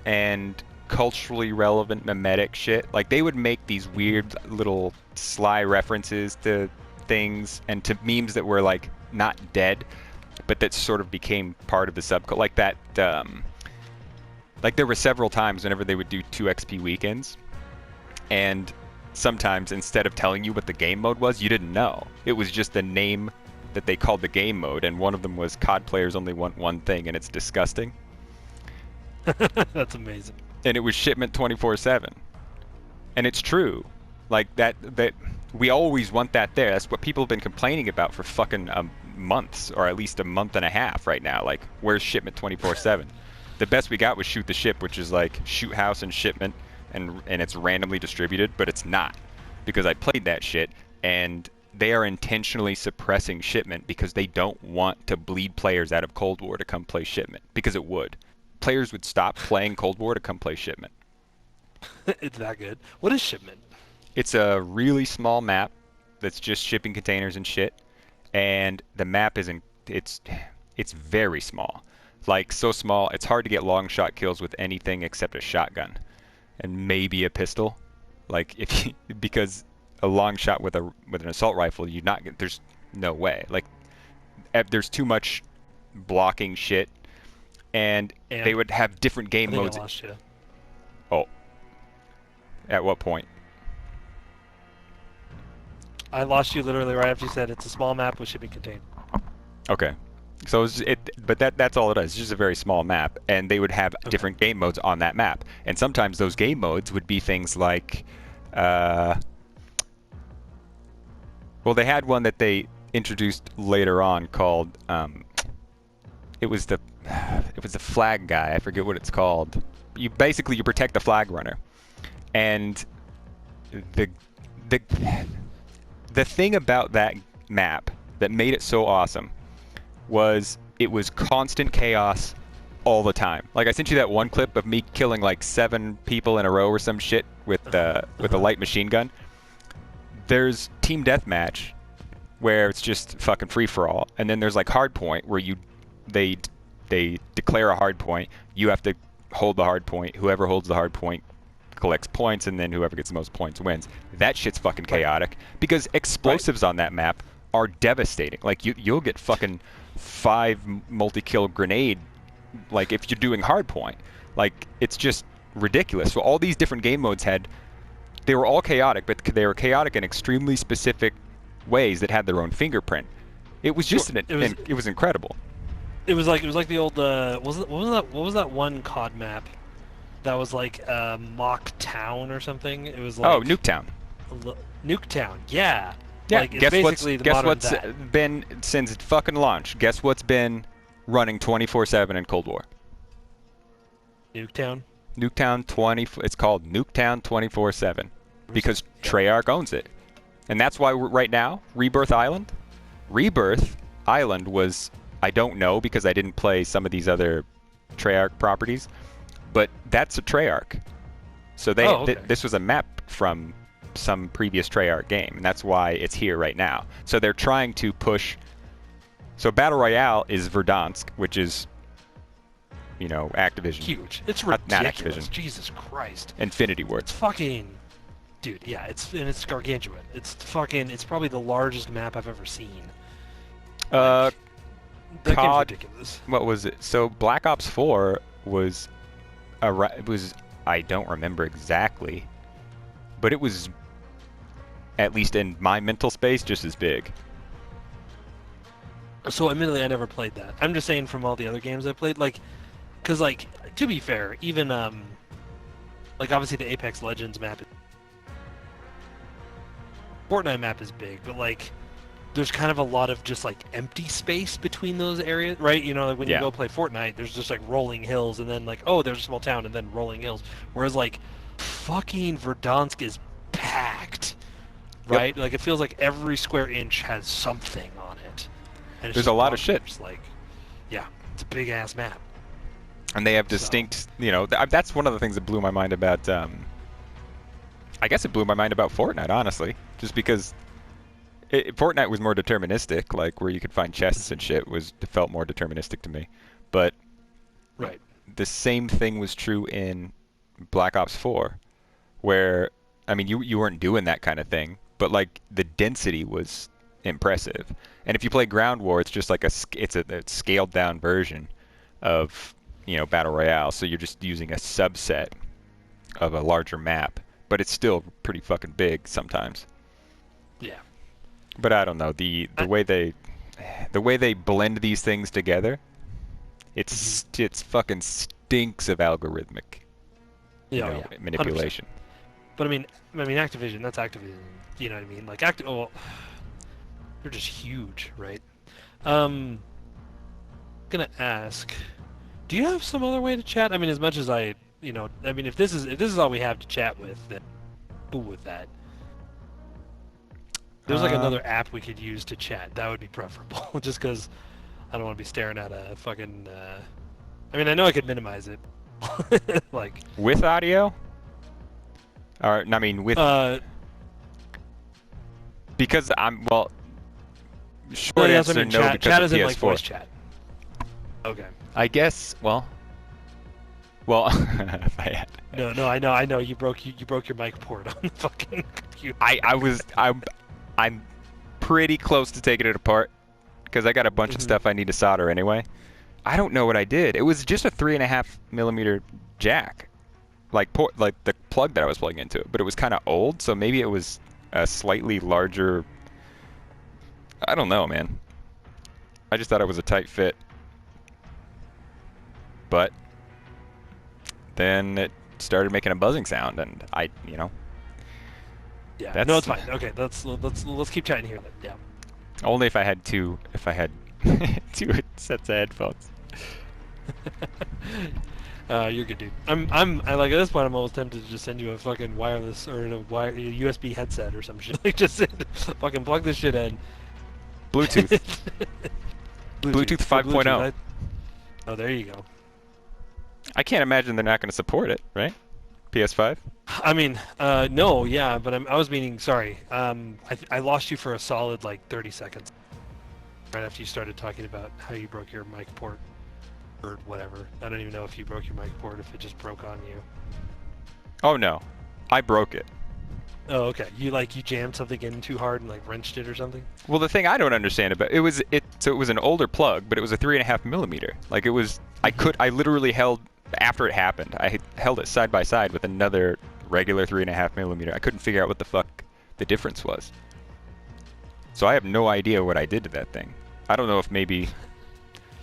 and culturally relevant memetic shit, like they would make these weird little sly references to things and to memes that were like not dead, but that sort of became part of the subculture. Like that, like there were several times whenever they would do 2XP weekends, and sometimes instead of telling you what the game mode was, you didn't know. It was just the name that they called the game mode, and one of them was COD players only want one thing, and it's disgusting. That's amazing. And it was shipment 24/7, and it's true. Like that we always want that there. That's what people have been complaining about for fucking months, or at least a month and a half right now. Like, where's shipment 24/7? The best we got was shoot the ship, which is like shoot house and shipment, and it's randomly distributed, but it's not, because I played that shit, and they are intentionally suppressing shipment because they don't want to bleed players out of Cold War to come play shipment, because it would. Players would stop playing Cold War to come play shipment. It's that good. What is shipment? It's a really small map that's just shipping containers and shit, and the map it's very small. Like, so small, it's hard to get long shot kills with anything except a shotgun and maybe a pistol. Like, because a long shot with an assault rifle, there's no way. Like, there's too much blocking shit, and they would have different game modes. I lost you. Oh. At what point? I lost you literally right after you said it's a small map with shipping container. Okay. So but that's all it is. It's just a very small map, and they would have different game modes on that map. And sometimes those game modes would be things like, well, they had one that they introduced later on called, it was the flag guy. I forget what it's called. You protect the flag runner, and the thing about that map that made it so awesome was it was constant chaos all the time. Like, I sent you that one clip of me killing like 7 people in a row or some shit with a light machine gun. There's team deathmatch where it's just fucking free for all, and then there's like hardpoint where they declare a hardpoint. You have to hold the hardpoint. Whoever holds the hardpoint collects points, and then whoever gets the most points wins. That shit's fucking chaotic because explosives on that map are devastating. Like, you'll get fucking 5 multi-kill grenade, like, if you're doing hardpoint. Like, it's just ridiculous. So all these different game modes they were all chaotic, but they were chaotic in extremely specific ways that had their own fingerprint. It was just it was incredible. It was like the old what was that one COD map that was like Mock Town or something? It was like Nuketown. Nuketown, yeah. Yeah, like, it's guess what's been since fucking launch? Guess what's been running 24/7 in Cold War? Nuketown. It's called Nuketown 24/7 because Treyarch owns it, and that's why right now Rebirth Island was, I don't know because I didn't play some of these other Treyarch properties, but that's a Treyarch. So this was a map from some previous Treyarch game, and that's why it's here right now. So they're trying to push. So Battle Royale is Verdansk, which is, Activision. Huge. It's Not ridiculous. Activision. Jesus Christ. Infinity Ward. It's fucking, dude. Yeah, it's gargantuan. It's probably the largest map I've ever seen. That game's ridiculous. What was it? So Black Ops 4 was I don't remember exactly, but it was, at least in my mental space, just as big. So admittedly, I never played that. I'm just saying from all the other games I played, because to be fair, even like obviously the Apex Legends map Fortnite map is big, but like there's kind of a lot of just like empty space between those areas, right? You know, like when you go play Fortnite, there's just like rolling hills, and then like, oh, there's a small town, and then rolling hills. Whereas like fucking Verdansk is packed, right? Yep. Like it feels like every square inch has something on it. And it's There's just a lot of shit. bunkers, like, yeah, it's a big ass map. And they have distinct, you know, that's one of the things that blew my mind about, I guess it blew my mind about Fortnite, honestly. Just because Fortnite was more deterministic, like where you could find chests and shit felt more deterministic to me. But right, the same thing was true in Black Ops 4, where, I mean, you weren't doing that kind of thing, but like the density was impressive. And if you play Ground War, it's just like it's a scaled down version of, you know, Battle Royale, so you're just using a subset of a larger map, but it's still pretty fucking big sometimes. Yeah. But I don't know, the way they blend these things together, it's fucking stinks of algorithmic manipulation. 100%. But I mean Activision, that's Activision, you know what I mean? Like they're just huge, right? Gonna ask, do you have some other way to chat? I mean, as much as I mean, if this is all we have to chat with, then cool with that. There's like another app we could use to chat. That would be preferable, just because I don't want to be staring at a fucking. I mean, I know I could minimize it, like with audio. Or I mean with. Because short answer no, because chat of is in like PS4. voice chat. Okay. I guess. Well, if I had. No, I know. You broke your mic port on the fucking computer. I'm pretty close to taking it apart because I got a bunch of stuff I need to solder anyway. I don't know what I did. It was just a 3.5mm jack, like the plug that I was plugging into it, but it was kind of old, so maybe it was a slightly larger. I don't know, man. I just thought it was a tight fit, but then it started making a buzzing sound, and Yeah. No, it's fine. Okay, let's keep chatting here then. Yeah. Only if I had two two sets of headphones. You're good, dude. I like at this point I'm almost tempted to just send you a fucking wireless or a USB headset or some shit. Like just fucking plug this shit in. Bluetooth 5.0. Oh, there you go. I can't imagine they're not going to support it, right? PS5? I mean, no, yeah, but I was meaning, sorry. I lost you for a solid, like, 30 seconds. Right after you started talking about how you broke your mic port. Or whatever. I don't even know if you broke your mic port, if it just broke on you. Oh, no. I broke it. Oh, okay. You jammed something in too hard and, like, wrenched it or something? Well, the thing I don't understand about it was an older plug, but it was a 3.5mm. Like, it was... I literally held... After it happened, I held it side by side with another regular 3.5mm. I couldn't figure out what the fuck the difference was. So I have no idea what I did to that thing. I don't know if maybe...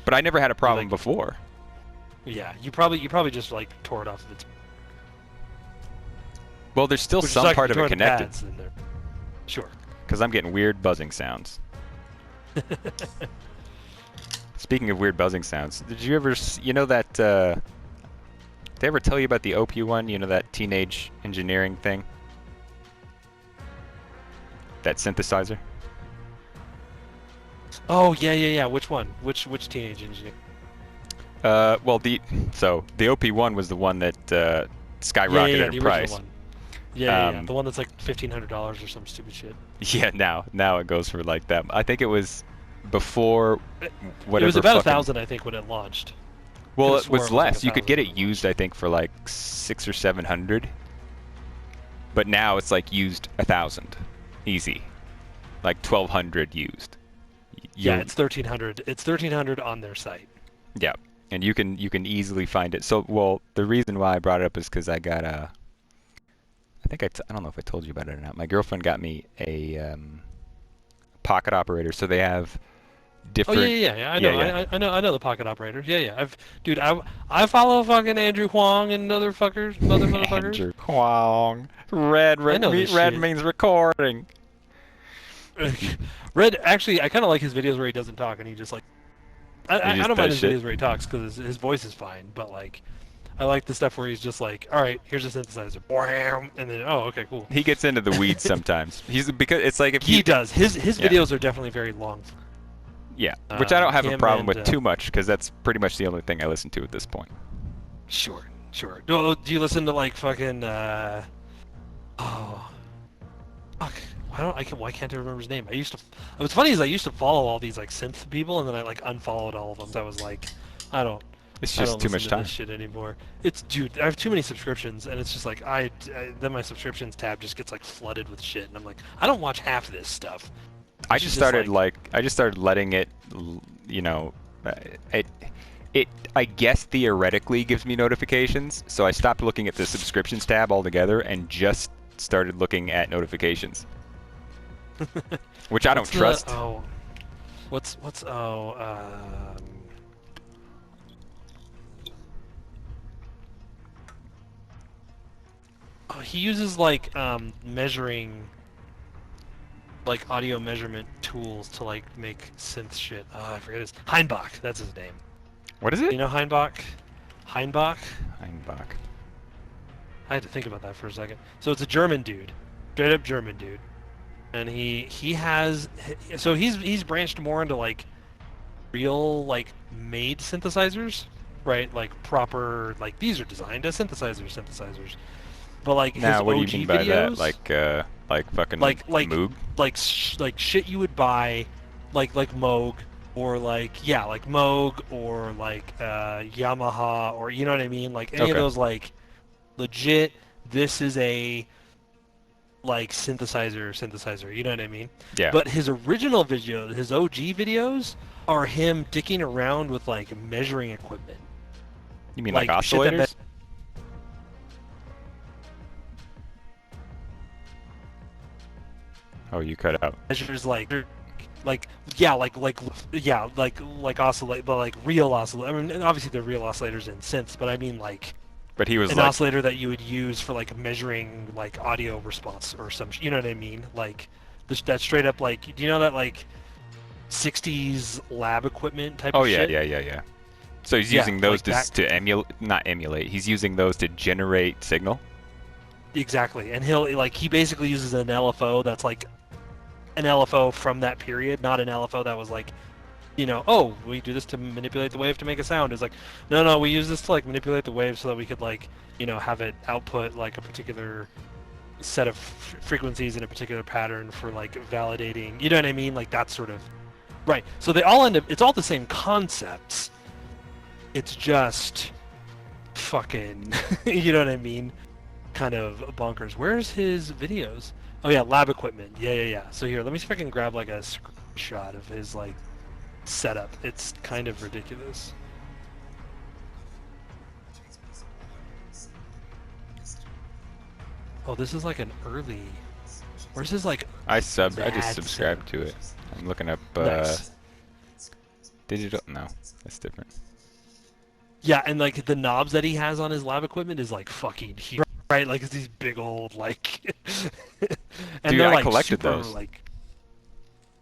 But I never had a problem before. Yeah, you probably just, like, tore it off of its... Well, there's still some part of it connected. Sure. Because I'm getting weird buzzing sounds. Speaking of weird buzzing sounds, did you ever... You know that... Did I ever tell you about the OP1? You know that teenage engineering thing? That synthesizer? Oh, yeah. Which one? Which teenage engineer? Well, the OP1 was the one that skyrocketed in price. One. Yeah, the one that's like $1,500 or some stupid shit. Yeah, now it goes for like that. I think it was before whatever. It was about 1,000, I think, when it launched. Well, it was less. You could get it used, I think, for like 600 or 700. But now it's like used 1,000, easy, like 1,200 used. Yeah, it's 1,300. It's 1,300 on their site. Yeah, and you can easily find it. So, well, the reason why I brought it up is because I got a. I don't know if I told you about it or not. My girlfriend got me a pocket operator, so they have different. Oh yeah. I know. Yeah. I know the pocket operators. Yeah. I follow fucking Andrew Huang and other motherfuckers. Andrew Huang. Red means recording. Red, actually, I kind of like his videos where he doesn't talk and he just like. I just don't mind does his shit? videos where he talks because his voice is fine, but like, I like the stuff where he's just like, all right, here's a synthesizer, wham, and then oh, okay, cool. He gets into the weeds sometimes. Because it's like if He you, does. His Yeah. videos are definitely very long. yeah, which I don't have a him problem and, with too much because that's pretty much the only thing I listen to at this point. Sure. Do you listen to like fucking fuck. Why can't I remember his name? What's funny is I used to follow all these like synth people and then I like unfollowed all of them. So I was like, I don't It's I just don't too listen much to time. this shit anymore. Dude, I have too many subscriptions and it's just like then my subscriptions tab just gets like flooded with shit and I'm like, I don't watch half of this stuff. I It's just started like I just started letting it, you know, it I guess theoretically gives me notifications, so I stopped looking at the subscriptions tab altogether and just started looking at notifications, which I don't trust. He uses like measuring like audio measurement tools to like make synth shit. I forget his Heinbach, that's his name. What is it? You know Heinbach? Heinbach? Heinbach. I had to think about that for a second. So it's a German dude. Straight up German dude. And he has so he's branched more into like real like made synthesizers, right? Like proper like these are designed as synthesizers. But like his Now, what do OG you mean by videos, that? Like fucking like Moog? like shit you would buy like Moog or like Moog or like Yamaha or you know what I mean, like any of those like legit this is a like synthesizer, you know what I mean? Yeah. But his original videos, his OG videos are him dicking around with like measuring equipment. You mean like shit that oscillators? Oh, you cut out. Measures like oscillate, but like real oscillate. I mean, obviously they're real oscillators in synths, but I mean like But he was an like, oscillator that you would use for like measuring like audio response or some, you know what I mean? Like that straight up like, do you know that like 60s lab equipment type oh of yeah, shit? yeah. So he's using those like to not emulate. He's using those to generate signal. Exactly, and he basically uses an LFO that's like an LFO from that period, not an LFO that was like, you know, oh, we do this to manipulate the wave to make a sound. It's like, no, we use this to like manipulate the wave so that we could like, you know, have it output like a particular set of frequencies in a particular pattern for like validating, you know what I mean? Like that sort of, right. So they all end up, it's all the same concepts. It's just fucking, you know what I mean? Kind of bonkers. Where's his videos? Oh yeah, lab equipment. Yeah. So here, let me see if I can grab like a screenshot of his like setup. It's kind of ridiculous. Oh, this is like an early. Where's his like? I just bad subscribed to it. I'm looking up Nice. digital. No, that's different. Yeah, and like the knobs that he has on his lab equipment is like fucking huge, right? Like it's these big old like. And Dude, they're I like collected super, those. Like,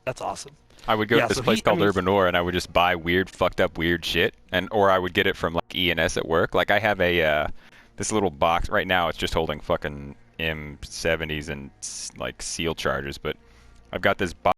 that's awesome. I would go Yeah, to this so place I called mean- Urban Ore, and I would just buy weird, fucked up, weird shit, or I would get it from like ENS at work. Like I have a this little box right now. It's just holding fucking M70s and like seal chargers, but I've got this box